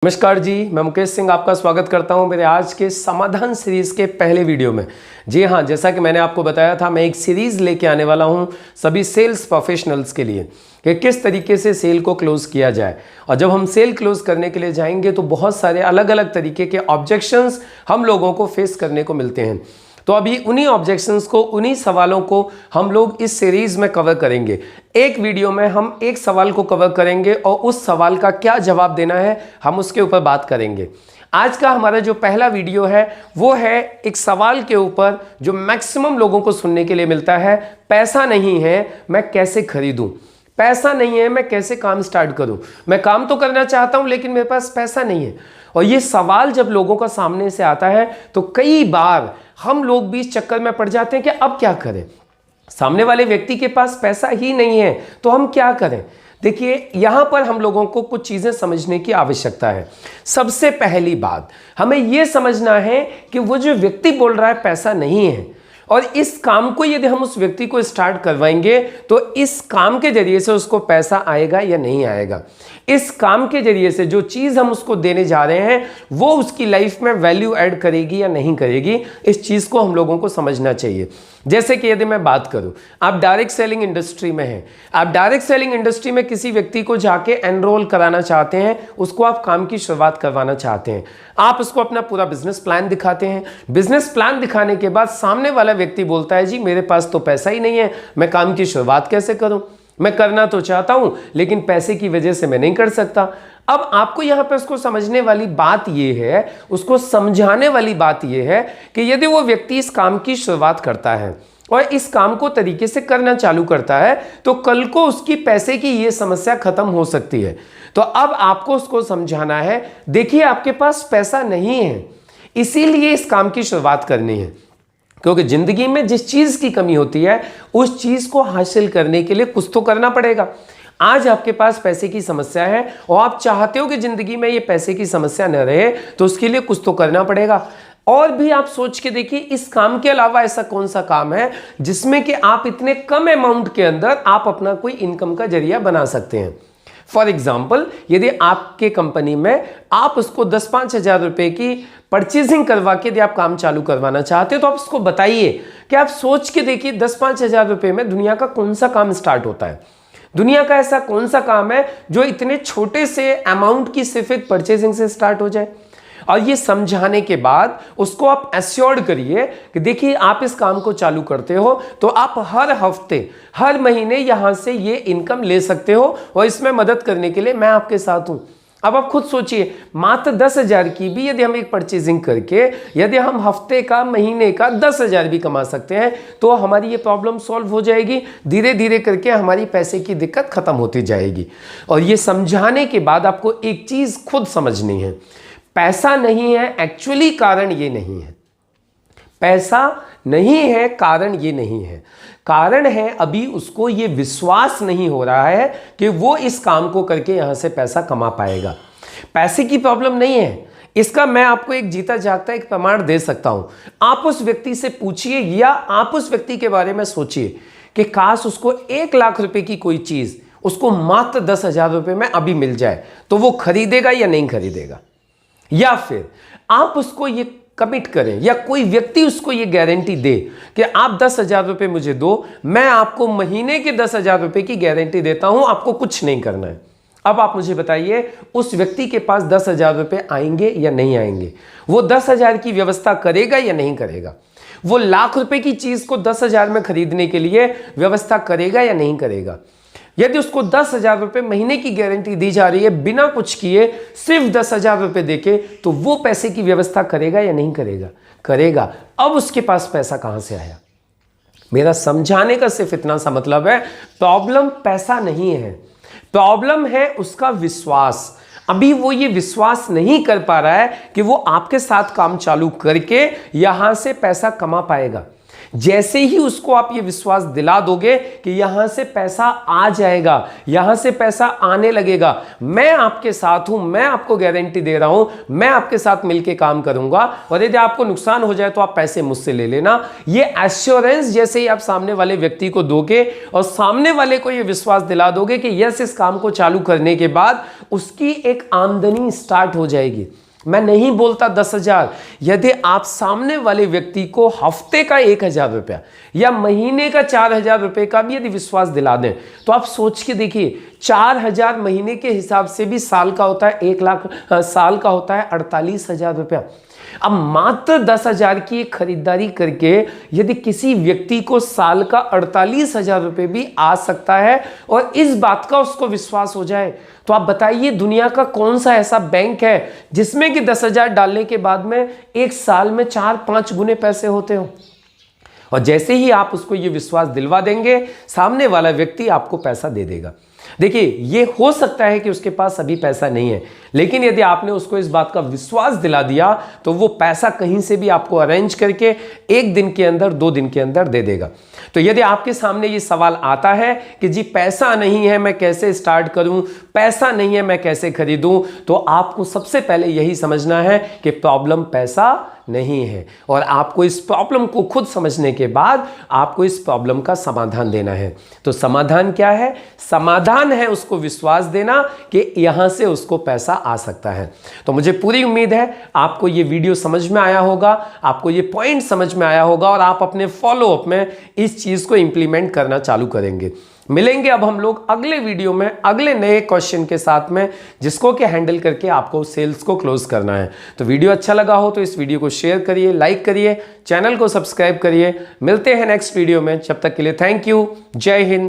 नमस्कार जी, मैं मुकेश सिंह आपका स्वागत करता हूं मेरे आज के समाधान सीरीज के पहले वीडियो में। जी हाँ, जैसा कि मैंने आपको बताया था, मैं एक सीरीज लेके आने वाला हूं सभी सेल्स प्रोफेशनल्स के लिए कि किस तरीके से सेल को क्लोज किया जाए। और जब हम सेल क्लोज करने के लिए जाएंगे तो बहुत सारे अलग अलग तरीके के ऑब्जेक्शंस हम लोगों को फेस करने को मिलते हैं। तो अभी उन्हीं ऑब्जेक्शंस को, उन्हीं सवालों को हम लोग इस सीरीज में कवर करेंगे। एक वीडियो में हम एक सवाल को कवर करेंगे और उस सवाल का क्या जवाब देना है हम उसके ऊपर बात करेंगे। आज का हमारा जो पहला वीडियो है वो है एक सवाल के ऊपर जो मैक्सिमम लोगों को सुनने के लिए मिलता है। पैसा नहीं है, मैं कैसे खरीदूं? पैसा नहीं है, मैं कैसे काम स्टार्ट करूं? मैं काम तो करना चाहता हूं लेकिन मेरे पास पैसा नहीं है। और ये सवाल जब लोगों का सामने से आता है तो कई बार हम लोग भी इस चक्कर में पड़ जाते हैं कि अब क्या करें, सामने वाले व्यक्ति के पास पैसा ही नहीं है तो हम क्या करें। देखिए, यहां पर हम लोगों को कुछ चीजें समझने की आवश्यकता है। सबसे पहली बात, हमें यह समझना है कि वो जो व्यक्ति बोल रहा है पैसा नहीं है, और इस काम को यदि हम उस व्यक्ति को स्टार्ट करवाएंगे तो इस काम के जरिए से उसको पैसा आएगा या नहीं आएगा। इस काम के जरिए से जो चीज़ हम उसको देने जा रहे हैं वो उसकी लाइफ में वैल्यू ऐड करेगी या नहीं करेगी, इस चीज़ को हम लोगों को समझना चाहिए। जैसे कि यदि मैं बात करूं, आप डायरेक्ट सेलिंग इंडस्ट्री में हैं, आप डायरेक्ट सेलिंग इंडस्ट्री में किसी व्यक्ति को जाके एनरोल कराना चाहते हैं, उसको आप काम की शुरुआत करवाना चाहते हैं। आप उसको अपना पूरा बिजनेस प्लान दिखाते हैं। बिजनेस प्लान दिखाने के बाद सामने वाला व्यक्ति बोलता है, जी मेरे पास तो पैसा ही नहीं है, मैं काम की शुरुआत कैसे करूं? मैं करना तो चाहता हूं लेकिन पैसे की वजह से मैं नहीं कर सकता। अब आपको यहां पे उसको समझने वाली बात यह है, उसको समझाने वाली बात यह है कि यदि वो व्यक्ति इस काम की शुरुआत करता है और इस काम को तरीके से करना चालू करता है तो कल को उसकी पैसे की ये समस्या खत्म हो सकती है। तो अब आपको उसको समझाना है, देखिए आपके पास पैसा नहीं है इसीलिए इस काम की शुरुआत करनी है, क्योंकि जिंदगी में जिस चीज की कमी होती है उस चीज को हासिल करने के लिए कुछ तो करना पड़ेगा। आज आपके पास पैसे की समस्या है और आप चाहते हो कि जिंदगी में ये पैसे की समस्या न रहे, तो उसके लिए कुछ तो करना पड़ेगा। और भी आप सोच के देखिए, इस काम के अलावा ऐसा कौन सा काम है जिसमें कि आप इतने कम अमाउंट के अंदर आप अपना कोई इनकम का जरिया बना सकते हैं। फॉर एग्जाम्पल, यदि आपके कंपनी में आप उसको 10-5 हज़ार रुपए की परचेजिंग करवा के यदि आप काम चालू करवाना चाहते हो तो आप उसको बताइए कि आप सोच के देखिए 10-5 हज़ार रुपए में दुनिया का कौन सा काम स्टार्ट होता है। दुनिया का ऐसा कौन सा काम है जो इतने छोटे से अमाउंट की सिर्फ एक परचेजिंग से स्टार्ट हो जाए। और ये समझाने के बाद उसको आप एश्योर्ड करिए कि देखिए आप इस काम को चालू करते हो तो आप हर हफ्ते, हर महीने यहां से ये इनकम ले सकते हो और इसमें मदद करने के लिए मैं आपके साथ हूं। अब आप खुद सोचिए, मात्र 10,000 की भी यदि हम एक परचेजिंग करके यदि हम हफ्ते का, महीने का 10,000 भी कमा सकते हैं तो हमारी ये प्रॉब्लम सॉल्व हो जाएगी। धीरे धीरे करके हमारी पैसे की दिक्कत खत्म होती जाएगी। और ये समझाने के बाद आपको एक चीज खुद समझनी है, पैसा नहीं है एक्चुअली कारण ये नहीं है। पैसा नहीं है कारण ये नहीं है, कारण है अभी उसको ये विश्वास नहीं हो रहा है कि वो इस काम को करके यहां से पैसा कमा पाएगा। पैसे की प्रॉब्लम नहीं है, इसका मैं आपको एक जीता जागता एक प्रमाण दे सकता हूं। आप उस व्यक्ति से पूछिए या आप उस व्यक्ति के बारे में सोचिए कि काश उसको 1 लाख रुपए की कोई चीज उसको मात्र 10,000 रुपए में अभी मिल जाए तो वो खरीदेगा या नहीं खरीदेगा। या फिर आप उसको ये कमिट करें या कोई व्यक्ति उसको ये गारंटी दे कि आप 10,000 रुपए मुझे दो, मैं आपको महीने के 10,000 रुपए की गारंटी देता हूं, आपको कुछ नहीं करना है। अब आप मुझे बताइए, उस व्यक्ति के पास 10,000 रुपए आएंगे या नहीं आएंगे? वो 10,000 की व्यवस्था करेगा या नहीं करेगा? वो लाख रुपए की चीज को 10,000 में खरीदने के लिए व्यवस्था करेगा या नहीं करेगा? यदि उसको 10,000 रुपए महीने की गारंटी दी जा रही है बिना कुछ किए, सिर्फ 10,000 रुपए देके, तो वो पैसे की व्यवस्था करेगा या नहीं करेगा? करेगा। अब उसके पास पैसा कहां से आया? मेरा समझाने का सिर्फ इतना सा मतलब है, प्रॉब्लम पैसा नहीं है, प्रॉब्लम है उसका विश्वास। अभी वो ये विश्वास नहीं कर पा रहा है कि वो आपके साथ काम चालू करके यहां से पैसा कमा पाएगा। जैसे ही उसको आप ये विश्वास दिला दोगे कि यहां से पैसा आ जाएगा, यहां से पैसा आने लगेगा, मैं आपके साथ हूं, मैं आपको गारंटी दे रहा हूं, मैं आपके साथ मिलकर काम करूंगा, और यदि आपको नुकसान हो जाए तो आप पैसे मुझसे ले लेना, ये एश्योरेंस जैसे ही आप सामने वाले व्यक्ति को दोगे और सामने वाले को ये विश्वास दिला दोगे कि यस, इस काम को चालू करने के बाद उसकी एक आमदनी स्टार्ट हो जाएगी। मैं नहीं बोलता 10,000, यदि आप सामने वाले व्यक्ति को हफ्ते का 1,000 रुपया या महीने का 4,000 रुपए का भी यदि विश्वास दिला दें, तो आप सोच के देखिए, 4,000 महीने के हिसाब से भी साल का होता है 1 लाख, साल का होता है 48,000 रुपया। अब मात्र 10,000 की खरीदारी करके यदि किसी व्यक्ति को साल का 48,000 रुपए भी आ सकता है और इस बात का उसको विश्वास हो जाए, तो आप बताइए दुनिया का कौन सा ऐसा बैंक है जिसमें कि 10,000 डालने के बाद में एक साल में 4-5 गुने पैसे होते हो। और जैसे ही आप उसको ये विश्वास दिलवा देंगे, सामने वाला व्यक्ति आपको पैसा दे देगा। देखिए, ये हो सकता है कि उसके पास अभी पैसा नहीं है, लेकिन यदि आपने उसको इस बात का विश्वास दिला दिया तो वो पैसा कहीं से भी आपको अरेंज करके 1 दिन के अंदर, 2 दिन के अंदर दे देगा। तो यदि आपके सामने ये सवाल आता है कि जी पैसा नहीं है, मैं कैसे स्टार्ट करूं, पैसा नहीं है, मैं कैसे खरीदूं, तो आपको सबसे पहले यही समझना है कि प्रॉब्लम पैसा नहीं है, और आपको इस प्रॉब्लम को खुद समझने के बाद आपको इस प्रॉब्लम का समाधान देना है। तो समाधान क्या है? समाधान है उसको विश्वास देना कि यहां से उसको पैसा आ सकता है। तो मुझे पूरी उम्मीद है आपको ये वीडियो समझ में आया होगा, आपको ये पॉइंट समझ में आया होगा, और आप अपने फॉलोअप में इस चीज को इंप्लीमेंट करना चालू करेंगे। मिलेंगे अब हम लोग अगले वीडियो में अगले नए क्वेश्चन के साथ में, जिसको कि हैंडल करके आपको सेल्स को क्लोज करना है। तो वीडियो अच्छा लगा हो तो इस वीडियो को शेयर करिए, लाइक करिए, चैनल को सब्सक्राइब करिए। मिलते हैं नेक्स्ट वीडियो में, जब तक के लिए थैंक यू, जय हिंद।